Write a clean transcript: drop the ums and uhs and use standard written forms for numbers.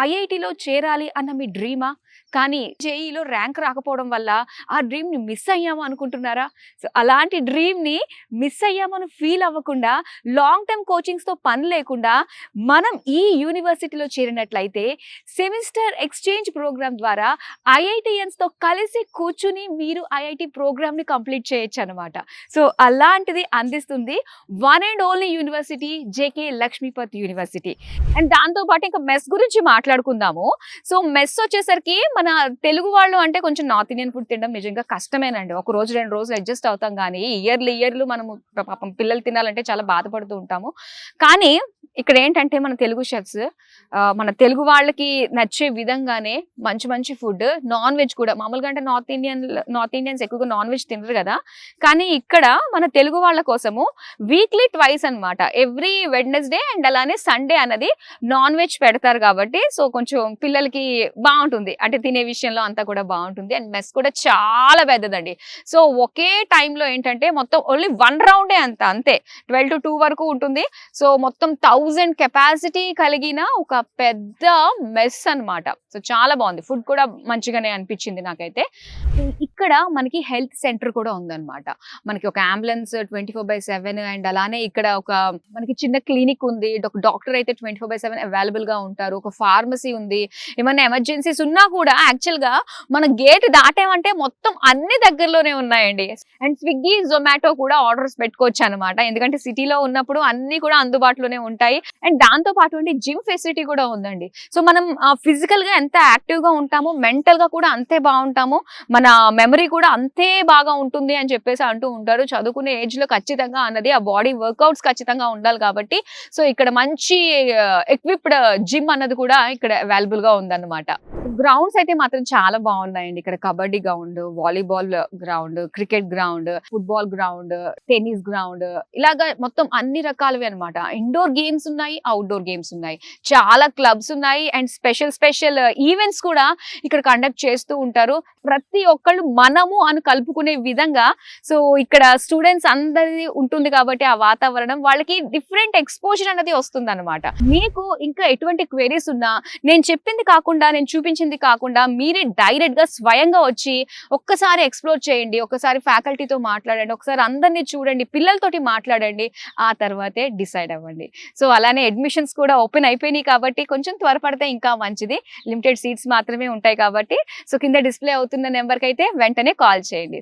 ఐఐటీలో చేరాలి అన్న మీ డ్రీమా? కానీ జేఈలో ర్యాంక్ రాకపోవడం వల్ల ఆ డ్రీమ్‌ని మిస్ అయ్యాము అనుకుంటున్నారా? సో, అలాంటి డ్రీమ్‌ని మిస్ అయ్యామని ఫీల్ అవ్వకుండా లాంగ్ టర్మ్ కోచింగ్స్‌తో పని లేకుండా మనం ఈ యూనివర్సిటీలో చేరినట్లయితే సెమిస్టర్ ఎక్స్‌చేంజ్ ప్రోగ్రామ్ ద్వారా ఐఐటీయన్స్‌తో కలిసి కూర్చుని మీరు ఐఐటీ ప్రోగ్రామ్‌ని కంప్లీట్ చేయొచ్చనమాట. సో, అలాంటిది అందిస్తుంది one and only university JK Lakshmipat university. And దాంతో పాటు ఇంకా మెస్ గురించి మాట్లాడుకుందాము. సో, మెస్ వచ్చేసరికి మన తెలుగు వాళ్ళు అంటే కొంచెం నార్త్ ఇండియన్ ఫుడ్ తినడం నిజంగా కష్టమేనండి. ఒక రోజు 2 రోజులు అడ్జస్ట్ అవుతాం గానీ ఇయర్‌లు మనము పాపం పిల్లలు తినాలంటే చాలా బాధపడుతూ ఉంటాము. కానీ ఇక్కడ ఏంటంటే మన తెలుగు షెఫ్స్ మన తెలుగు వాళ్ళకి నచ్చే విధంగానే మంచి ఫుడ్, నాన్ వెజ్ కూడా మామూలుగా అంటే నార్త్ ఇండియన్స్ ఎక్కువగా నాన్ వెజ్ తినరు కదా. కానీ ఇక్కడ మన తెలుగు వాళ్ళ కోసము వీక్లీ ట్వైస్ అన్నమాట. ఎవ్రీ వెడ్నెస్డే అండ్ అలానే సండే అన్నది నాన్ వెజ్ పెడతారు కాబట్టి సో కొంచెం పిల్లలకి బాగుంటుంది. అంటే తినే విషయంలో అంతా కూడా బాగుంటుంది. అండ్ మెస్ కూడా చాలా పెద్దదండి. సో ఒకే టైంలో ఏంటంటే మొత్తం ఓన్లీ 1 రౌండే అంతే 12 to 2 వరకు ఉంటుంది. సో మొత్తం 1000 కెపాసిటీ కలిగిన ఒక పెద్ద మెస్ అన్నమాట. సో చాలా బాగుంది. ఫుడ్ కూడా మంచిగానే అనిపించింది నాకైతే. ఇక్కడ మనకి హెల్త్ సెంటర్ కూడా ఉందన్నమాట. మనకి ఒక అంబులెన్స్ 24/7 అండ్ అలానే ఇక్కడ ఒక మనకి చిన్న క్లినిక్ ఉంది. ఒక డాక్టర్ అయితే 24/7 అవైలబుల్ గా ఉంటారు. ఒక ఫార్మసీ ఉంది. ఏమైనా ఎమర్జెన్సీస్ ఉన్నా కూడా యాక్చువల్ గా మన గేట్ దాటామంటే మొత్తం అన్ని దగ్గరలోనే ఉన్నాయండి. అండ్ స్విగ్గీ, జొమాటో కూడా ఆర్డర్స్ పెట్టుకోవచ్చు అనమాట. ఎందుకంటే సిటీలో ఉన్నప్పుడు అన్ని కూడా అందుబాటులోనే ఉంటాయి. అండ్ దాంతో పాటు జిమ్ ఫెసిలిటీ కూడా ఉందండి. సో మనం ఫిజికల్ గా ఎంత యాక్టివ్ గా ఉంటామో మెంటల్ గా కూడా అంతే బాగుంటాము. మన మెమరీ కూడా అంతే బాగా ఉంటుంది అని చెప్పేసి అంటూ ఉంటారు. చదువుకునే ఏజ్ లో ఖచ్చితంగా అన్నది ఆ బాడీ వర్కౌట్స్ ఖచ్చితంగా ఉండాలి కాబట్టి సో ఇక్కడ మంచి ఎక్విప్డ్ జిమ్ అన్నది కూడా ఇక్కడ అవైలబుల్ గా ఉందన్నమాట. గ్రౌండ్స్ అయితే మాత్రం చాలా బాగున్నాయండి. ఇక్కడ kabaddi ground, volleyball ground, cricket ground, football ground, tennis ground ఇలాగా మొత్తం అన్ని రకాలవి అనమాట. ఇండోర్ గేమ్స్ ఉన్నాయి, అవుట్డోర్ గేమ్స్ ఉన్నాయి, చాలా క్లబ్స్ ఉన్నాయి అండ్ స్పెషల్ ఈవెంట్స్ కూడా ఇక్కడ కండక్ట్ చేస్తూ ఉంటారు. ప్రతి ఒక్కళ్ళు మనము అని కలుపుకునే విధంగా సో ఇక్కడ స్టూడెంట్స్ అందరిది ఉంటుంది కాబట్టి ఆ వాతావరణం వాళ్ళకి డిఫరెంట్ ఎక్స్పోజర్ అనేది వస్తుంది అనమాట. మీకు ఇంకా ఎటువంటి క్వెరీస్ ఉన్నా నేను చెప్పింది కాకుండా నేను చూపించింది కాకుండా మీరే డైరెక్ట్ గా స్వయంగా వచ్చి ఒక్కసారి ఎక్స్ప్లోర్ చేయండి, ఒక్కసారి ఫ్యాకల్టీతో మాట్లాడండి, ఒకసారి అందరినీ చూడండి, పిల్లలతోటి మాట్లాడండి, ఆ తర్వాతే డిసైడ్ అవ్వండి. సో అలానే అడ్మిషన్స్ కూడా ఓపెన్ అయిపోయినాయి కాబట్టి కొంచెం త్వరపడితే ఇంకా మంచిది. లిమిటెడ్ సీట్స్ మాత్రమే ఉంటాయి కాబట్టి సో కింద డిస్ప్లే అవుతున్న నెంబర్కి అయితే వెంటనే కాల్ చేయండి.